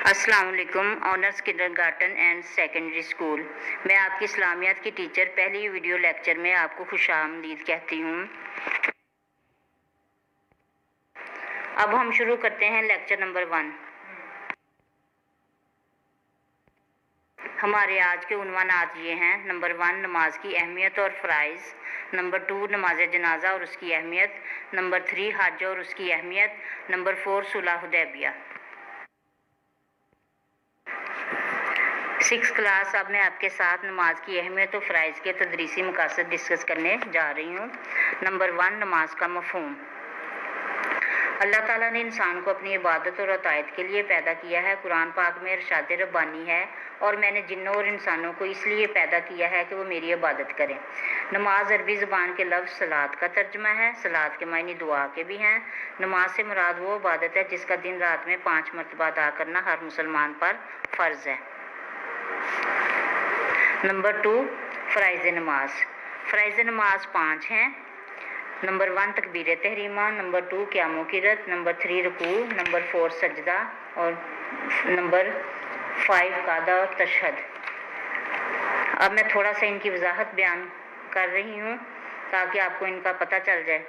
अस्सलाम वालेकुम। Honours kindergarten and secondary school, मैं आपकी इस्लामियात की टीचर पहली वीडियो लेक्चर में आपको खुशामदीद कहती हूँ। अब हम शुरू करते हैं लेक्चर नंबर 1। हमारे आज के उन्वानात ये हैं। नंबर 1, नमाज की अहमियत और फ़राइज़। नंबर 2, नमाज जनाजा और उसकी अहमियत। नंबर 3, हज और उसकी अहमियत। नंबर 4, सुलह हुदैबिया। 6 क्लास। अब मैं आपके साथ नमाज की अहमियत और फ़राइज़ के तदरीसी मकासद डिस्कस करने जा रही हूँ। नंबर 1, नमाज का मफ़हूम। अल्लाह ताला ने इंसान को अपनी इबादत और अतायत के लिए पैदा किया है। कुरान पाक में इरशाद रब्बानी है, और मैंने जिन्नों और इंसानों को इसलिए पैदा किया है कि वो मेरी इबादत करें। नमाज अरबी ज़बान के लफ्ज़ सलात का तर्जमा है। सलात के मायने दुआ के भी हैं। नमाज से मुराद वो इबादत है जिसका दिन रात में 5 मरतबा अदा करना हर मुसलमान पर फ़र्ज़ है। नंबर 2, फ़राइज़ नमाज। फ़राइज़ नमाज 5 हैं। नंबर 1, तकबीर तहरीमा। नंबर 2, क़याम क़िरत। नंबर 3, रुकू। नंबर 4, सजदा। और नंबर 5, क़ादा और तशहद। अब मैं थोड़ा सा इनकी वजाहत बयान कर रही हूँ ताकि आपको इनका पता चल जाए।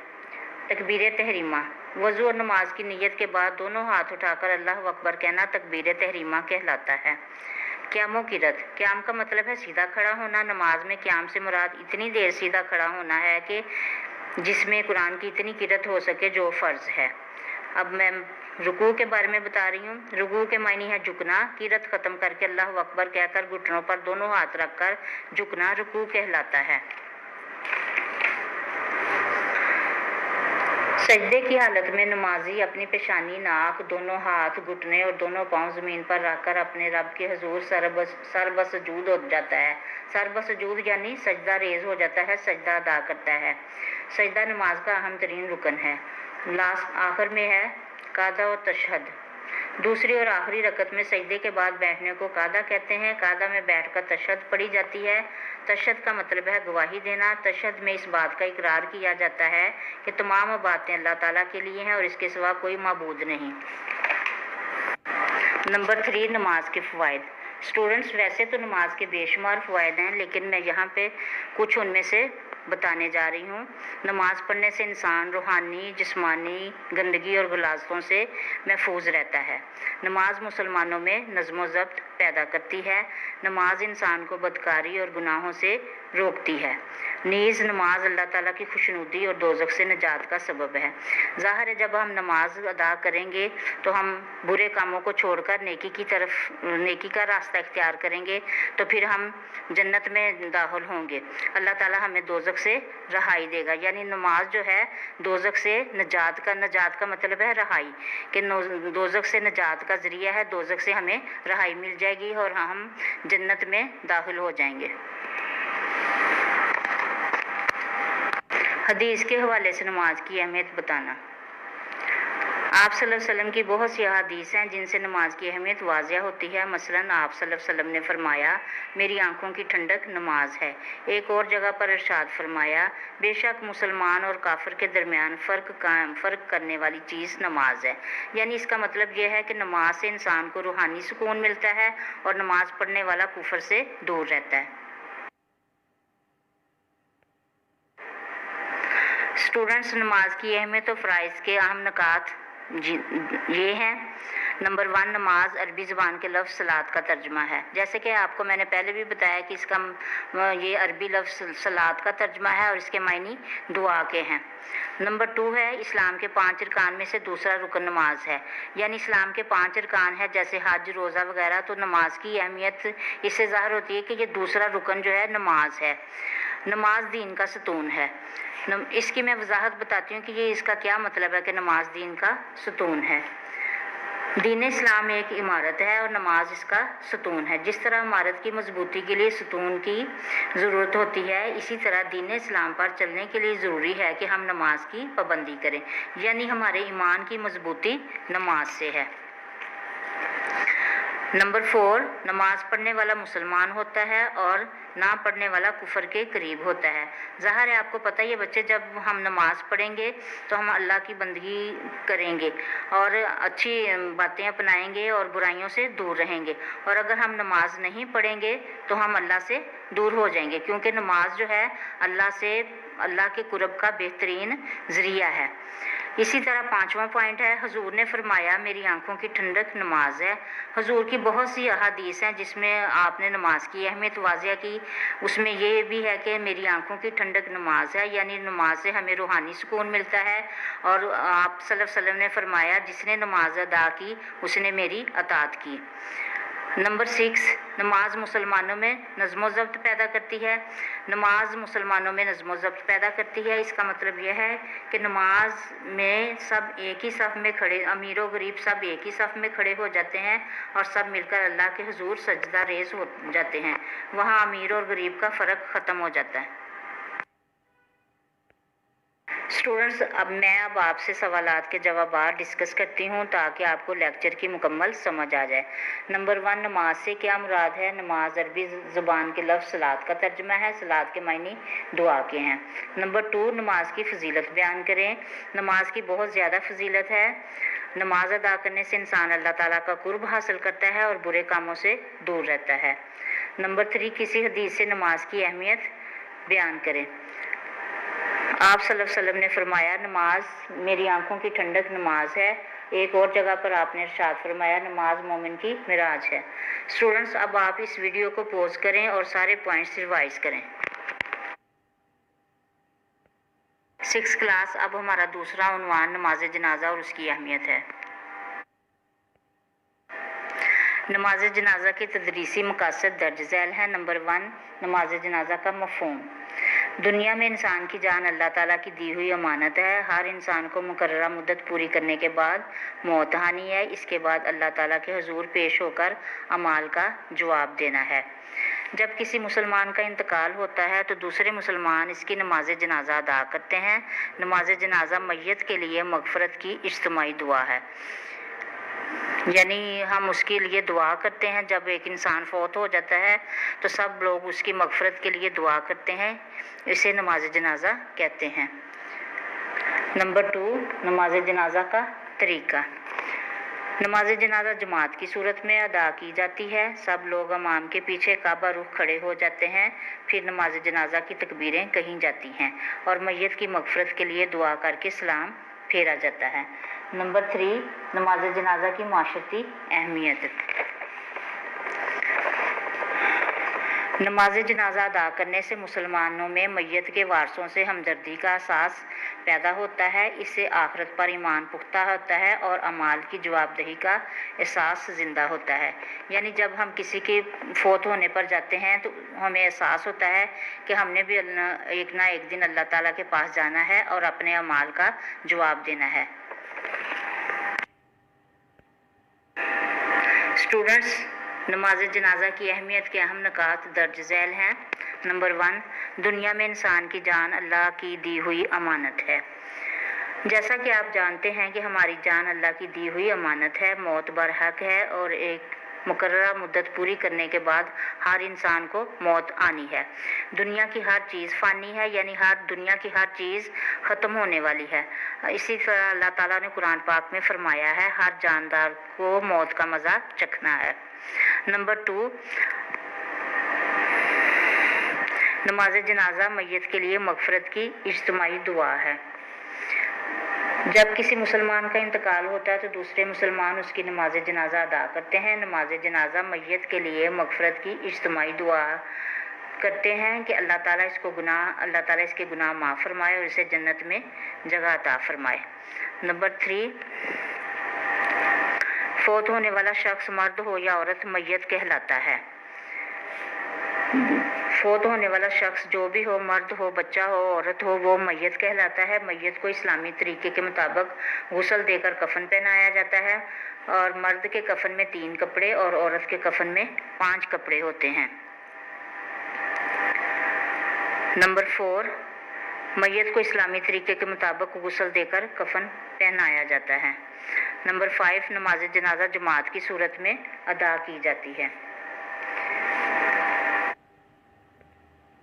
तकबीर तहरीमा, वज़ू और नमाज की नीयत के बाद दोनों हाथ उठाकर अल्लाह अकबर कहना तकबीर तहरीमा कहलाता है। क़याम क़िरत, क़याम का मतलब है सीधा खड़ा होना। नमाज में क़याम से मुराद इतनी देर सीधा खड़ा होना है कि जिसमें कुरान की इतनी क़िरत हो सके जो फ़र्ज़ है। अब मैं रुकू के बारे में बता रही हूँ। रुकू के मायने है झुकना। क़िरत ख़त्म करके अल्लाह अकबर कहकर घुटनों पर दोनों हाथ रखकर झुकना रुकू कहलाता है। सजदे की हालत में नमाजी अपनी पेशानी, नाक, दोनों हाथ, घुटने और दोनों पाँव ज़मीन पर रखकर अपने रब के हुजूर सरबसजूद हो जाता है। सरबसजूद यानी सजदा रेज़ हो जाता है, सजदा अदा करता है। सजदा नमाज का अहम तरीन रुकन है। आखिर में है क़ादा और तशहद। दूसरी और आखिरी रकत में सजदे के बाद बैठने को क़ादा कहते हैं। क़ादा में बैठकर तशहद पढ़ी जाती है। तशहद का मतलब है गवाही देना। तशहद में इस बात का इकरार किया जाता है कि तमाम बातें अल्लाह ताला के लिए हैं और इसके सिवा कोई माबूद नहीं। नंबर 3, नमाज के फ़वाइद। स्टूडेंट्स, वैसे तो नमाज के बेशुमार फ़वाइद हैं, लेकिन मैं यहाँ पे कुछ उनमें से बताने जा रही हूँ। नमाज पढ़ने से इंसान रूहानी, जिस्मानी गंदगी और गलाजतों से महफूज रहता है। नमाज मुसलमानों में नज़्म व ज़ब्त पैदा करती है। नमाज इंसान को बदकारी और गुनाहों से रोकती है। नीज़ नमाज अल्लाह ताला की खुशनुदी और दोज़ख से निजात का सबब है। ज़ाहिर है, जब हम नमाज अदा करेंगे तो हम बुरे कामों को छोड़कर नेकी का रास्ता इख्तियार करेंगे, तो फिर हम जन्नत में दाखिल होंगे। अल्लाह ताला हमें दोज़ख से रहाई देगा। यानी नमाज जो है दोज़ख से निजात का मतलब है रहाई, कि दोज़ख से निजात का ज़रिया है। दोज़ख से हमें रहाई मिल जाएगी और हम जन्नत में दाखिल हो जाएंगे। हदीस के हवाले से नमाज की अहमियत बताना। आप सल्लल्लाहु अलैहि वसल्लम की बहुत सी हदीस हैं जिनसे नमाज की अहमियत वाज़िया होती है। मसलन आप सल्लल्लाहु अलैहि वसल्लम ने फरमाया, मेरी आंखों की ठंडक नमाज है। एक और जगह पर इरशाद फरमाया, बेशक मुसलमान और काफिर के दरमियान फ़र्क करने वाली चीज़ नमाज है। यानी इसका मतलब यह है कि नमाज से इंसान को रूहानी सुकून मिलता है और नमाज पढ़ने वाला कुफर से दूर रहता है। स्टूडेंट्स, नमाज की अहमियत और फ़राइज़ के अहम नुकात ये हैं। नंबर 1, नमाज अरबी ज़बान के लफ्ज़ सलात का तर्जमा है। जैसे कि आपको मैंने पहले भी बताया कि इसका ये अरबी लफ्ज़ सलात का तर्जमा है और इसके मायने दुआ के हैं। नंबर 2 है, इस्लाम के 5 अरकान में से दूसरा रुकन नमाज है। यानी इस्लाम के 5 अरकान है जैसे हज, रोज़ा वगैरह। तो नमाज की अहमियत इससे ज़ाहिर होती है कि ये दूसरा रुकन जो है नमाज है। नमाज दीन का सतून है। इसकी मैं वजाहत बताती हूँ कि ये इसका क्या मतलब है कि नमाज दीन का सतून है। दीन इस्लाम एक इमारत है और नमाज इसका सतून है। जिस तरह इमारत की मजबूती के लिए सतून की ज़रूरत होती है, इसी तरह दीन इस्लाम पर चलने के लिए ज़रूरी है कि हम नमाज की पाबंदी करें। यानी हमारे ईमान की मजबूती नमाज से है। नंबर 4, नमाज पढ़ने वाला मुसलमान होता है और ना पढ़ने वाला कुफर के करीब होता है। ज़ाहिर है आपको पता ही है बच्चे, जब हम नमाज पढ़ेंगे तो हम अल्लाह की बंदगी करेंगे और अच्छी बातें अपनाएंगे और बुराइयों से दूर रहेंगे, और अगर हम नमाज नहीं पढ़ेंगे तो हम अल्लाह से दूर हो जाएंगे, क्योंकि नमाज जो है अल्लाह के कुर्ब का बेहतरीन ज़रिया है। इसी तरह 5वां पॉइंट है, हुजूर ने फरमाया मेरी आंखों की ठंडक नमाज है। हुजूर की बहुत सी अहादीस हैं जिसमें आपने नमाज की अहमियत वाज़िया की। उसमें ये भी है कि मेरी आंखों की ठंडक नमाज है, यानी नमाज से हमें रूहानी सुकून मिलता है। और आप सल्लल्लाहु अलैहि वसल्लम ने फरमाया जिसने नमाज अदा की उसने मेरी अताअत की। नंबर 6, नमाज मुसलमानों में नज़्म व ज़ब्त पैदा करती है। नमाज मुसलमानों में नज़्म व ज़ब्त पैदा करती है, इसका मतलब यह है कि नमाज में सब एक ही सफ़ में खड़े, अमीर व गरीब सब एक ही सफ़ में खड़े हो जाते हैं और सब मिलकर अल्लाह के हुजूर सजदा रेज़ हो जाते हैं। वहाँ अमीर और गरीब का फ़र्क ख़त्म हो जाता है। स्टूडेंट्स, अब आपसे सवालात के जवाब डिस्कस करती हूँ ताकि आपको लेक्चर की मुकम्मल समझ आ जाए। नंबर 1, नमाज से क्या मुराद है? नमाज अरबी ज़ुबान के लफ्ज़ सलात का तर्जुमा है। सलात के मायने दुआ के हैं। नंबर 2, नमाज की फ़जीलत बयान करें। नमाज की बहुत ज़्यादा फ़जीलत है। नमाज अदा करने से इंसान अल्लाह ताला का कुर्ब हासिल करता है और बुरे कामों से दूर रहता है। नंबर 3, किसी हदीस से नमाज की अहमियत बयान करें। आप सल्लल्लाहु अलैहि वसल्लम ने फरमाया नमाज मेरी आंखों की ठंडक नमाज है। एक और जगह पर आपने इरशाद फरमाया नमाज मोमिन की मिराज है। स्टूडेंट्स, अब आप इस वीडियो को पॉज करें और सारे पॉइंट्स रिवाइज करें। 6th क्लास, अब हमारा दूसरा उन्वान नमाज जनाजा और उसकी अहमियत है। नमाज जनाजा के तदरीसी मकासद दर्ज झैल हैं। नंबर 1, नमाज जनाजा का मफ़हूम। दुनिया में इंसान की जान अल्लाह ताला की दी हुई अमानत है। हर इंसान को मुकर्ररा मुद्दत पूरी करने के बाद मौत आनी है। इसके बाद अल्लाह ताला के हुजूर पेश होकर अमाल का जवाब देना है। जब किसी मुसलमान का इंतकाल होता है तो दूसरे मुसलमान इसकी नमाज जनाजा अदा करते हैं। नमाज जनाजा मैयत के लिए मगफरत की इज्तिमाई दुआ है, यानी हम उसके लिए दुआ करते हैं। जब एक इंसान फौत हो जाता है तो सब लोग उसकी मगफरत के लिए दुआ करते हैं, इसे नमाज जनाजा कहते हैं। नंबर 2, नमाज जनाजा का तरीका। नमाज जनाजा जमात की सूरत में अदा की जाती है। सब लोग इमाम के पीछे काबा रुख खड़े हो जाते हैं। फिर नमाज जनाजा की तकबीरें कही जाती हैं और मैयत की मगफरत के लिए दुआ करके सलाम फेरा जाता है। नंबर 3, नमाज जनाजा की माशरती अहमियत। नमाज जनाजा अदा करने से मुसलमानों में मैयत के वारसों से हमदर्दी का एहसास पैदा होता है। इससे आखिरत पर ईमान पुख्ता होता है और अमाल की जवाबदेही का एहसास ज़िंदा होता है। यानी जब हम किसी के फौत होने पर जाते हैं तो हमें एहसास होता है कि हमने भी एक ना एक दिन अल्लाह ताला के पास जाना है और अपने अमाल का जवाब देना है। स्टूडेंट्स, नमाज जनाजा की अहमियत के अहम नकात दर्ज झैल हैं। नंबर 1, दुनिया में इंसान की जान अल्लाह की दी हुई अमानत है। जैसा कि आप जानते हैं कि हमारी जान अल्लाह की दी हुई अमानत है। मौत बरहक है और एक मुकर्ररा मुद्दत पूरी करने के बाद हर इंसान को मौत आनी है। दुनिया की हर चीज़ फ़ानी है, यानी दुनिया की हर चीज़ ख़त्म होने वाली है। इसी तरह अल्लाह ताला ने कुरान पाक में फ़रमाया है हर जानदार को मौत का मज़ा चखना है। नंबर 2, नमाज जनाजा मैयत के लिए मगफरत की इज्तिमाई दुआ है। जब किसी मुसलमान का इंतकाल होता है तो दूसरे मुसलमान उसकी नमाज जनाजा अदा करते हैं। नमाज जनाजा मैयत के लिए मगफरत की इज्तिमाई दुआ करते हैं कि अल्लाह ताला इसके गुनाह माफ़ फरमाए और इसे जन्नत में जगह अता फरमाए। नंबर 3, फौत होने वाला शख्स मर्द हो या औरत मैयत कहलाता है। फौत होने वाला शख्स जो भी हो, मर्द हो, बच्चा हो, औरत हो, वो मैयत कहलाता है। मैयत को इस्लामी तरीके के मुताबिक गुस्ल देकर कफन पहनाया जाता है और मर्द के कफन में 3 कपड़े और औरत के कफन में 5 कपड़े होते हैं। नंबर 4, मैयत को इस्लामी तरीके के मुताबिक गुस्ल देकर कफन पहनाया जाता है। नंबर 5, नमाज जनाजा जमात की सूरत में अदा की जाती है।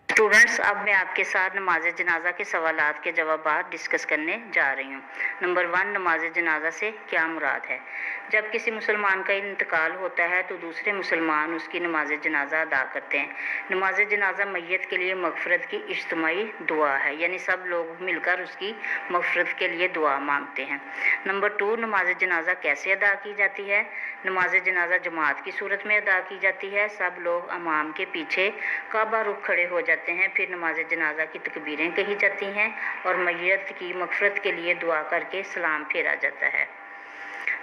स्टूडेंट्स, अब मैं आपके साथ नमाज जनाजा के सवालात के जवाबात डिस्कस करने जा रही हूँ। नंबर 1, नमाज जनाजा से क्या मुराद है? जब किसी मुसलमान का इंतकाल होता है तो दूसरे मुसलमान उसकी नमाज जनाजा अदा करते हैं। नमाज जनाजा मैयत के लिए मगफरत की इज्तिमाई दुआ है, यानी सब लोग मिलकर उसकी मगफरत के लिए दुआ मांगते हैं। नंबर 2, नमाज जनाजा कैसे अदा की जाती है? नमाज जनाजा जमात की सूरत में अदा की जाती है। सब लोग इमाम के पीछे काबा रुख खड़े हो जाते हैं, फिर नमाज जनाजा की तकबीरें कही जाती हैं और मैयत की मगफरत के लिए दुआ करके सलाम फेरा जाता है।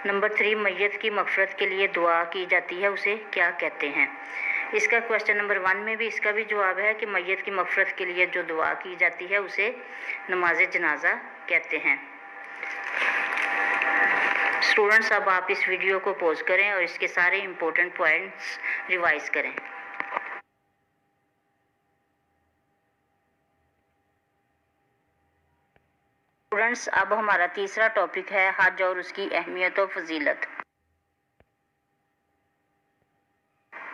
नंबर 3, मैयत की मगफरत के लिए दुआ की जाती है, उसे क्या कहते हैं? इसका क्वेश्चन नंबर 1 में भी इसका भी जवाब है कि मैयत की मगफरत के लिए जो दुआ की जाती है उसे नमाज जनाजा कहते हैं। स्टूडेंट्स, अब आप इस वीडियो को पॉज करें और इसके सारे इम्पोर्टेंट पॉइंट्स रिवाइज करें। स्टूडेंट्स, अब हमारा तीसरा टॉपिक है हज और उसकी अहमियत और फजीलत।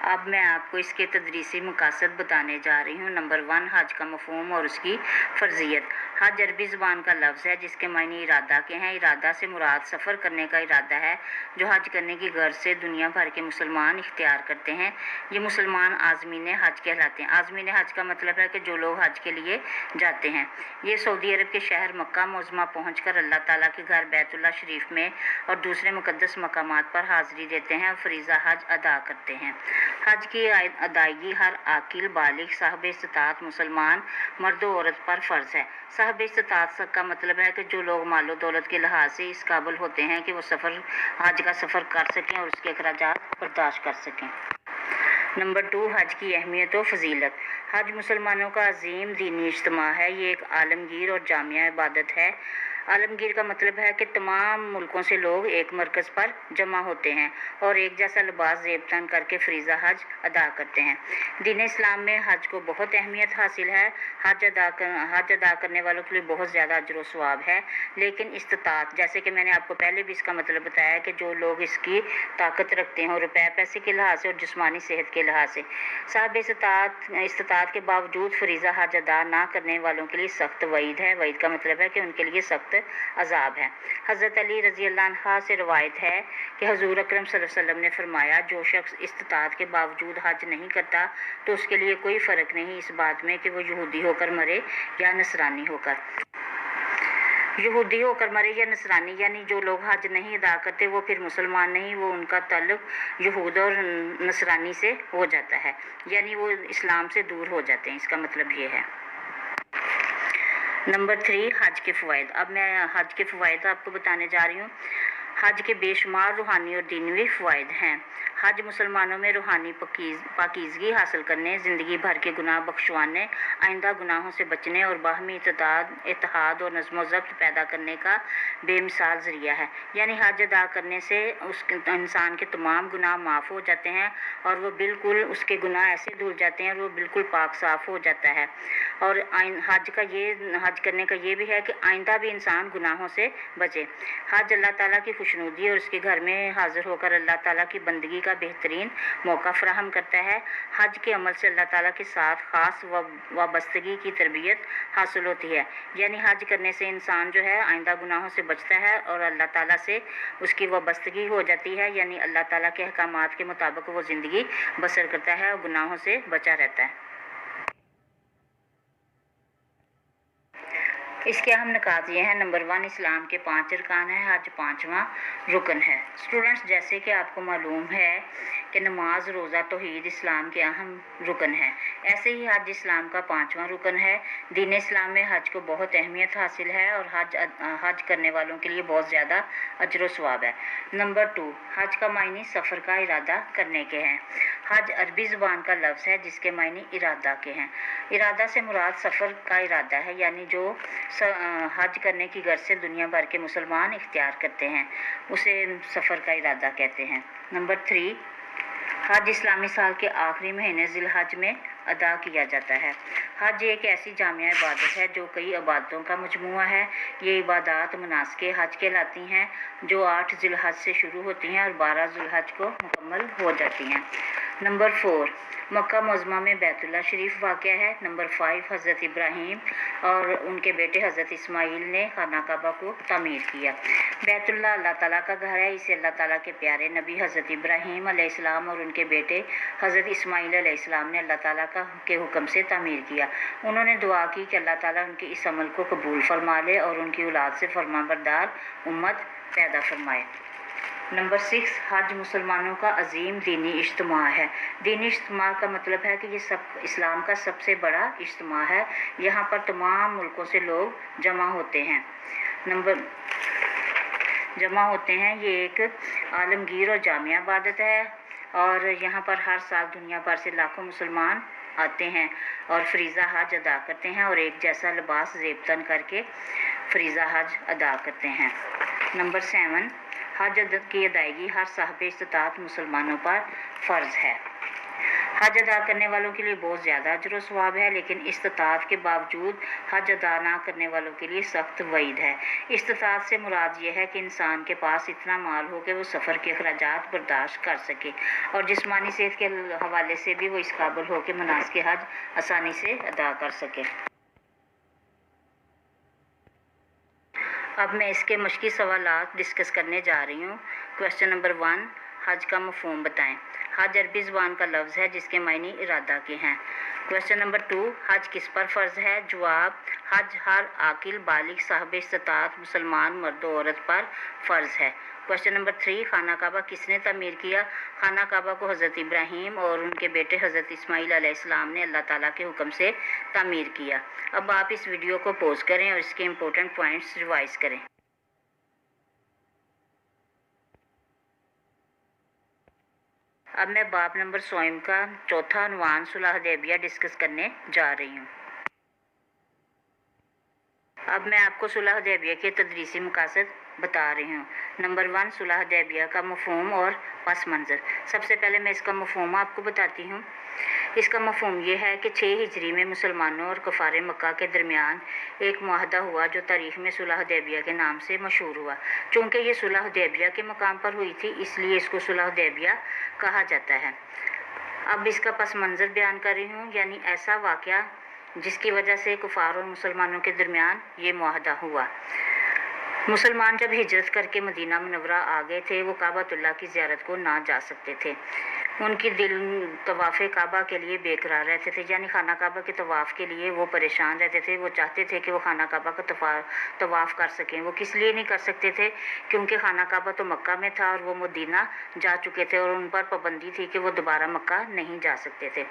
अब मैं आपको इसके तदरीसी मकासद बताने जा रही हूँ। नंबर 1, हज का मफहूम और उसकी फ़र्जियत। हज अरबी ज़ुबान का लफ्ज़ है जिसके मायने इरादा के हैं। इरादा से मुराद सफ़र करने का इरादा है जो हज करने की गर्ज से दुनिया भर के मुसलमान इख्तियार करते हैं। ये मुसलमान आज़मीन हज कहलाते हैं। आज़मीन हज का मतलब है कि जो लोग हज के लिए जाते हैं। ये सऊदी अरब के शहर मक्का मुअज़्ज़मा पहुँच कर अल्लाह ताला के घर बैतुल्लाह शरीफ में और दूसरे मुक़द्दस मकामात पर हाज़िरी देते हैं और फ़रीज़ा हज अदा करते हैं। हज की अदायगी हर आकिल बालिग साहिब इस्तात मुसलमान मर्द औरत पर फ़र्ज़ है। साहिब इस्तात का मतलब है कि जो लोग मालो दौलत के लिहाज से इस काबिल होते हैं कि वो हज का सफ़र कर सकें और उसके अखराजात बर्दाश्त कर सकें। नंबर 2, हज की अहमियत और फजीलत। हज मुसलमानों का अजीम दीनी इज्तिमा है। ये एक आलमगीर और जामिया इबादत है। आलमगीर का मतलब है कि तमाम मुल्कों से लोग एक मरकज़ पर जमा होते हैं और एक जैसा लिबास ज़ेब तन करके फ़रीज़ा हज अदा करते हैं। दीन इस्लाम में हज को बहुत अहमियत हासिल है। हज अदा करने वालों के लिए बहुत ज़्यादा अजर व सवाब है, लेकिन इस्तात, जैसे कि मैंने आपको पहले भी इसका मतलब बताया कि जो लोग इसकी ताकत रखते हैं रुपए पैसे के लिहाज से और जिस्मानी सेहत के लिहाज से, साहब इस्तात के बावजूद फ़रीज़ा हज अदा ना करने वालों के लिए सख्त वईद है। वईद का मतलब है कि उनके लिए सख्त अजाब है। हज़रत अली रज़ी अल्लाह अन्हा से रवायत है कि हुज़ूर अकरम सल्लल्लाहु अलैहि वसल्लम ने फरमाया, जो शख्स इस्तात के बावजूद हज नहीं करता तो उसके लिए कोई फ़र्क नहीं इस बात में कि वो यहूदी होकर मरे या नसरानी होकर। यहूदी होकर मरे या नसरानी, यानी जो लोग हज नहीं अदा करते वो फिर मुसलमान नहीं, वो उनका ताल्लुक़ यहूद और नसरानी से हो जाता है, यानी वो इस्लाम से दूर हो जाते हैं। इसका मतलब ये है। नंबर 3, हज के फ़वाइद। अब मैं हज के फ़वाइद आपको बताने जा रही हूँ। हज के बेशुमार रूहानी और दीनवी फ़वाइद हैं। हज मुसलमानों में रूहानी पाकीज़गी हासिल करने, ज़िंदगी भर के गुनाह बख्शवाने, आइंदा गुनाहों से बचने और बाहमी इत्तेहाद और नज़्म व ज़ब्त पैदा करने का बेमिसाल ज़रिया है। यानी हज अदा करने से उस इंसान के तमाम गुनाह माफ़ हो जाते हैं और वो बिल्कुल उसके गुनाह ऐसे धुल जाते हैं और वो बिल्कुल पाक साफ़ हो जाता है। और हज करने का ये भी है कि आइंदा भी इंसान गुनाहों से बचे। हज अल्लाह ताला की खुशनुदी और उसके घर में हाज़िर होकर अल्लाह ताला की बंदगी का बेहतरीन मौका फ़राहम करता है। हज के अमल से अल्लाह ताला के साथ ख़ास वाबस्तगी की तरबियत हासिल होती है। यानी हज करने से इंसान जो है आइंदा गुनाहों से बचता है और अल्लाह ताला से उसकी वाबस्तगी हो जाती है, यानी अल्लाह ताला के अहकामात के मुताबिक वो ज़िंदगी बसर करता है और गुनाहों से बचा रहता है। इसके अहम निकात ये हैं। नंबर 1, इस्लाम के 5 अरकान है। हज 5वां रुकन है। स्टूडेंट्स, जैसे कि आपको मालूम है कि नमाज, रोज़ा, तौहीद इस्लाम के अहम रुकन है, ऐसे ही हज इस्लाम का 5वां रुकन है। दीन इस्लाम में हज को बहुत अहमियत हासिल है और हज करने वालों के लिए बहुत ज़्यादा अजर व सवाब है। नंबर 2, हज का मायने सफ़र का इरादा करने के हैं। हज अरबी ज़ुबान का लफ्ज़ है जिसके मायने इरादा के हैं। इरादा से मुराद सफ़र का इरादा है, यानी जो हज करने की गर्ज से दुनिया भर के मुसलमान इख्तियार करते हैं उसे सफ़र का इरादा कहते हैं। नंबर 3, हज इस्लामी साल के आखिरी महीने ज़िलहज में अदा किया जाता है। हज एक ऐसी जामिया इबादत है जो कई इबादतों का मजमुआ है। ये इबादत मनासिक हज कहलाती हैं, जो 8 ज़िलहज से शुरू होती हैं और 12 ज़िलहज को मुकम्मल हो जाती हैं। नंबर 4, मक्का मुअज़्ज़मा में बैतुल्लाह शरीफ वाक़या है। नंबर 5, हज़रत इब्राहीम और उनके बेटे हज़रत इस्माइल ने खाना काबा को तामीर किया। बैतुल्लाह अल्लाह ताला का घर है। इसे अल्लाह ताला के प्यारे नबी हज़रत इब्राहीम अलैहिस्सलाम और उनके बेटे हज़रत इस्माइल अलैहिस्सलाम ने अल्लाह ताला के हुक्म से तामीर किया। उन्होंने दुआ की कि अल्लाह ताला उनके इस अमल को कबूल फरमा ले और उनकी औलाद से फरमाबरदार उम्मत पैदा फरमाए। नंबर 6, हज मुसलमानों का अजीम दीनी इज्तिमा है। दीनी इज्तिमा का मतलब है कि ये इस्लाम का सबसे बड़ा इज्तिमा है। यहाँ पर तमाम मुल्कों से लोग जमा होते हैं। ये एक आलमगीर और जामिया इबादत है और यहाँ पर हर साल दुनिया भर से लाखों मुसलमान आते हैं और फरीज़ा हज अदा करते हैं और एक जैसा लिबास ज़ेबतन करके फरीज़ा हज अदा करते हैं। नंबर 7, हज की अदायगी हर साहिब इस्तिताअत मुसलमानों पर फ़र्ज़ है। हज अदा करने वालों के लिए बहुत ज़्यादा अजर व सवाब है, लेकिन इस्तिताअत के बावजूद हज अदा ना करने वालों के लिए सख्त वईद है। इस्तिताअत से मुराद ये है कि इंसान के पास इतना माल हो कि वो सफ़र के अखराजात बर्दाश्त कर सके और जिस्मानी सेहत के हवाले से भी वो इस काबिल हो कि मनासिक हज आसानी से अदा कर सके। अब मैं इसके मश्की सवालात डिस्कस करने जा रही हूँ। क्वेश्चन नंबर 1, हज का मफ़हूम बताएं। हज अरबी ज़बान का लफ्ज़ है जिसके मायने इरादा के हैं। क्वेश्चन नंबर 2, हज किस पर फ़र्ज़ है? जवाब, हज हर आकिल बालिग साहिब इस्तिताअत मुसलमान मर्द औरत पर फ़र्ज़ है। क्वेश्चन नंबर 3, खाना काबा किसने तामीर किया? खाना काबा को हज़रत इब्राहीम और उनके बेटे हज़रत इस्माइल अलैहिस्सलाम ने अल्लाह ताला के हुक्म से तामीर किया। अब आप इस वीडियो को पॉज़ करें और इसके इम्पोर्टेंट पॉइंट्स रिवाइज़ करें। अब मैं बाब नंबर 16 का चौथा उन्वान सुलह हुदैबिया डिस्कस करने जा रही हूँ। अब मैं आपको सुलह हुदैबिया के तदरीसी मकासद बता रही हूँ। नंबर 1, सुलह हुदैबिया का मफ़हूम और पस मंज़र। सबसे पहले मैं इसका मफ़हूम आपको बताती हूँ। इसका मफ़हूम ये है कि 6 हिजरी में मुसलमानों और कुफ़ार मक्का के दरमियान एक मुआहदा हुआ जो तारीख़ में सुलह हुदैबिया के नाम से मशहूर हुआ। चूँकि ये सुलह हुदैबिया के मकाम पर हुई थी, इसलिए इसको सुलह हुदैबिया कहा जाता है। अब इसका पस मंज़र बयान कर रही हूँ, यानी ऐसा वाक़या जिसकी वजह से कुफ़ार और मुसलमानों के दरमियान ये मुआहदा हुआ। मुसलमान जब हिजरत करके मदीना मुनव्वरा आ गए थे, वो काबतुल्लाह की ज़ियारत को ना जा सकते थे। उनकी दिल तवाफ़े काबा के लिए बेकरार रहते थे, यानी खाना काबा के तवाफ़ के लिए वो परेशान रहते थे। वो चाहते थे कि वो खाना काबा का तवाफ़ कर सकें। वो किस लिए नहीं कर सकते थे? क्योंकि खाना काबा तो मक्का में था और वो मदीना जा चुके थे और उन पर पाबंदी थी कि वो दोबारा मक्का नहीं जा सकते थे।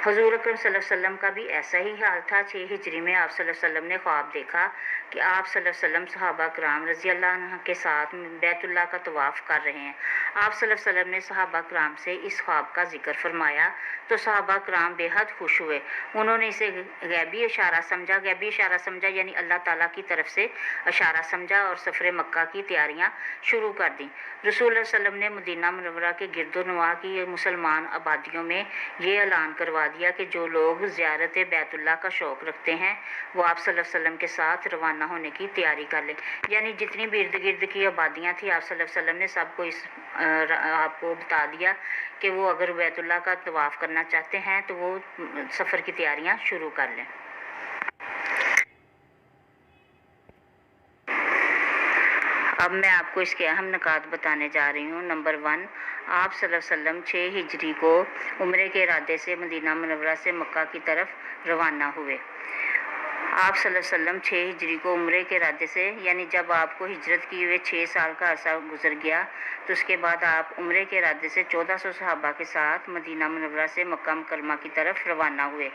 हुज़ूर अकरम सल्लल्लाहु अलैहि वसल्लम का भी ऐसा ही हाल था। 6 हिजरी में आप सल्लल्लाहु अलैहि वसल्लम ने ख्वाब देखा कि आप सल्लल्लाहु अलैहि वसल्लम सहाबा कराम रज़ी अल्लाह अन्हुम के साथ बैतुल्लाह का तवाफ़ कर रहे हैं। आप सल्लल्लाहु अलैहि वसल्लम ने सहाबा कराम से इस ख्वाब का जिक्र फरमाया तो सहाबा कराम बेहद खुश हुए। उन्होंने इसे गैबी इशारा समझा यानी अल्लाह ताला की तरफ से इशारा समझा और सफ़र मक्का की तैयारियां शुरू कर दी। रसूल सल्लल्लाहु अलैहि वसल्लम ने मदीना मुनव्वरा के गिरदोनवा की मुसलमान आबादियों में ये ऐलान करवा दिया कि जो लोग ज़ियारत बैतुल्लाह का शौक़ रखते हैं वो आप सल्लल्लाहु अलैहि वसल्लम के साथ रवाना होने की तैयारी कर लें। यानी जितनी भी इर्द गिर्द की आबादियाँ थी, आप सल्लल्लाहु अलैहि वसल्लम ने सबको आपको बता दिया कि वो अगर बैतुल्लाह का तवाफ़ करना चाहते हैं तो वो सफ़र की तैयारियां शुरू कर लें। अब मैं आपको इसके अहम निकात बताने जा रही हूँ। नंबर 1, आप सल्लल्लाहु अलैहि वसल्लम 6 हिजरी को उम्रे के इरादे से मदीना मुनव्वरा से मक्का की तरफ रवाना हुए। आप सल्लल्लाहु अलैहि वसल्लम 6 हिजरी को उम्रे के इरादे से, यानी जब आपको हिजरत किए हुए 6 साल का अरसा गुजर गया तो उसके बाद आप उम्रे के इरादे से 1400 सहाबा के साथ मदीना मुनव्वरा से मक्का मुकरमा की तरफ रवाना हुए।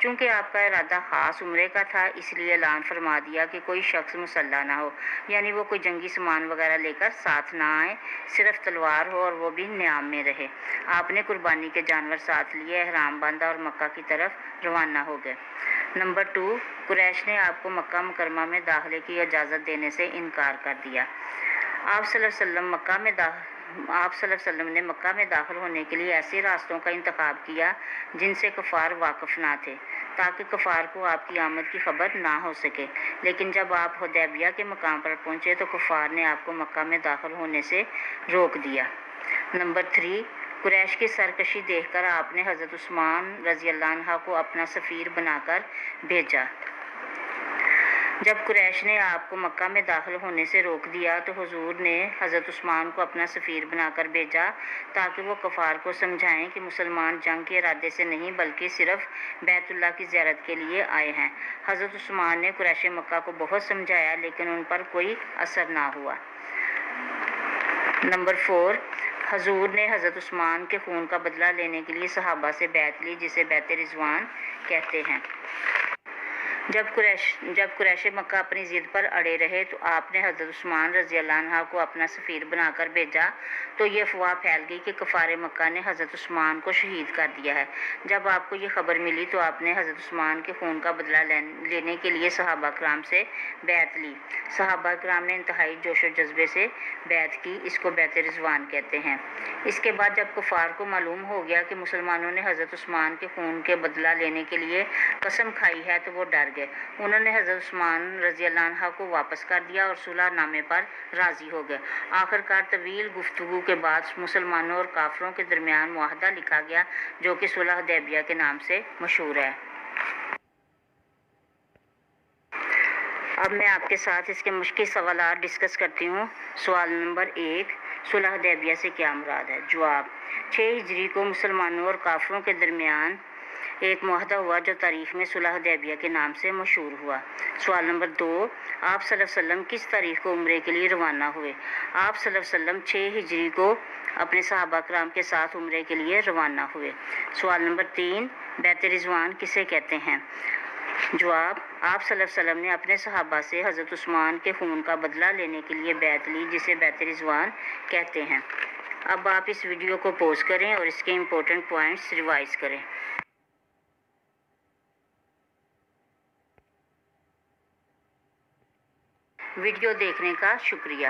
चूँकि आपका इरादा ख़ास उम्रे का था, इसलिए ऐलान फरमा दिया कि कोई शख्स मुसल्ला ना हो, यानी वो कोई जंगी सामान वगैरह लेकर साथ ना आए, सिर्फ तलवार हो और वो भी नियाम में रहे। आपने कुर्बानी के जानवर साथ लिए, एहराम बांधा और मक्का की तरफ रवाना हो गए। नंबर 2, कुरैश ने आपको मक्का मुकरमा में दाखिले की इजाज़त देने से इनकार कर दिया। आप सल्लल्लाहु अलैहि वसल्लम मक्का में آپ صلی اللہ علیہ وسلم نے مکہ میں داخل ہونے کے لیے ایسے راستوں کا انتخاب کیا جن سے کفار واقف نہ تھے، تاکہ کفار کو آپ کی آمد کی خبر نہ ہو سکے۔ لیکن جب آپ حدیبیہ کے مقام پر پہنچے تو کفار نے آپ کو مکہ میں داخل ہونے سے روک دیا۔ نمبر 3، قریش کی سرکشی دیکھ کر آپ نے حضرت عثمان رضی اللہ عنہ کو اپنا سفیر بنا کر بھیجا۔ جب قریش نے آپ کو مکہ میں داخل ہونے سے روک دیا تو حضور نے حضرت عثمان کو اپنا سفیر بنا کر بھیجا تاکہ وہ کفار کو سمجھائیں کہ مسلمان جنگ کے ارادے سے نہیں بلکہ صرف بیت اللہ کی زیارت کے لیے آئے ہیں۔ حضرت عثمان نے قریش مکہ کو بہت سمجھایا لیکن ان پر کوئی اثر نہ ہوا۔ نمبر 4، حضور نے حضرت عثمان کے خون کا بدلہ لینے کے لیے صحابہ سے بیعت لی، جسے بیعت رضوان کہتے ہیں۔ جب قریش مکہ اپنی ضد پر اڑے رہے تو آپ نے حضرت عثمان رضی اللہ عنہ کو اپنا سفیر بنا کر بھیجا تو یہ افواہ پھیل گئی کہ کفار مکہ نے حضرت عثمان کو شہید کر دیا ہے۔ جب آپ کو یہ خبر ملی تو آپ نے حضرت عثمان کے خون کا بدلہ لینے کے لیے صحابہ کرام سے بیعت لی۔ صحابہ کرام نے انتہائی جوش و جذبے سے بیعت کی، اس کو بیعت رضوان کہتے ہیں۔ اس کے بعد جب کفار کو معلوم ہو گیا کہ مسلمانوں نے حضرت عثمان کے خون کے بدلہ لینے کے لیے قسم کھائی ہے تو وہ ڈر گئے۔ انہوں نے حضرت عثمان رضی اللہ عنہ کو واپس کر دیا اور صلح نامے پر راضی ہو گئے۔ آخرکار طویل گفتگو کے بعد مسلمانوں اور کافروں کے درمیان معاہدہ لکھا گیا جو کہ صلح حدیبیہ کے نام سے مشہور ہے۔ اب میں آپ کے ساتھ اس کے مشکل سوالات ڈسکس کرتی ہوں۔ سوال نمبر 1، صلح حدیبیہ سے کیا مراد ہے؟ جواب: 6 ہجری کو مسلمانوں اور کافروں کے درمیان ایک معاہدہ ہوا جو تاریخ میں صلح حدیبیہ کے نام سے مشہور ہوا۔ سوال نمبر 2، آپ صلی اللہ علیہ وسلم کس تاریخ کو عمرے کے لیے روانہ ہوئے؟ آپ صلی اللہ علیہ وسلم 6 ہجری کو اپنے صحابہ کرام کے ساتھ عمرے کے لیے روانہ ہوئے۔ سوال نمبر 3، بیعت رضوان کسے کہتے ہیں؟ جواب: آپ صلی اللہ علیہ وسلم نے اپنے صحابہ سے حضرت عثمان کے خون کا بدلہ لینے کے لیے بیعت لی، جسے بیعت رضوان کہتے ہیں۔ اب آپ اس ویڈیو کو پوز کریں اور اس کے امپورٹنٹ پوائنٹس ریوائز کریں۔ ویڈیو دیکھنے کا شکریہ۔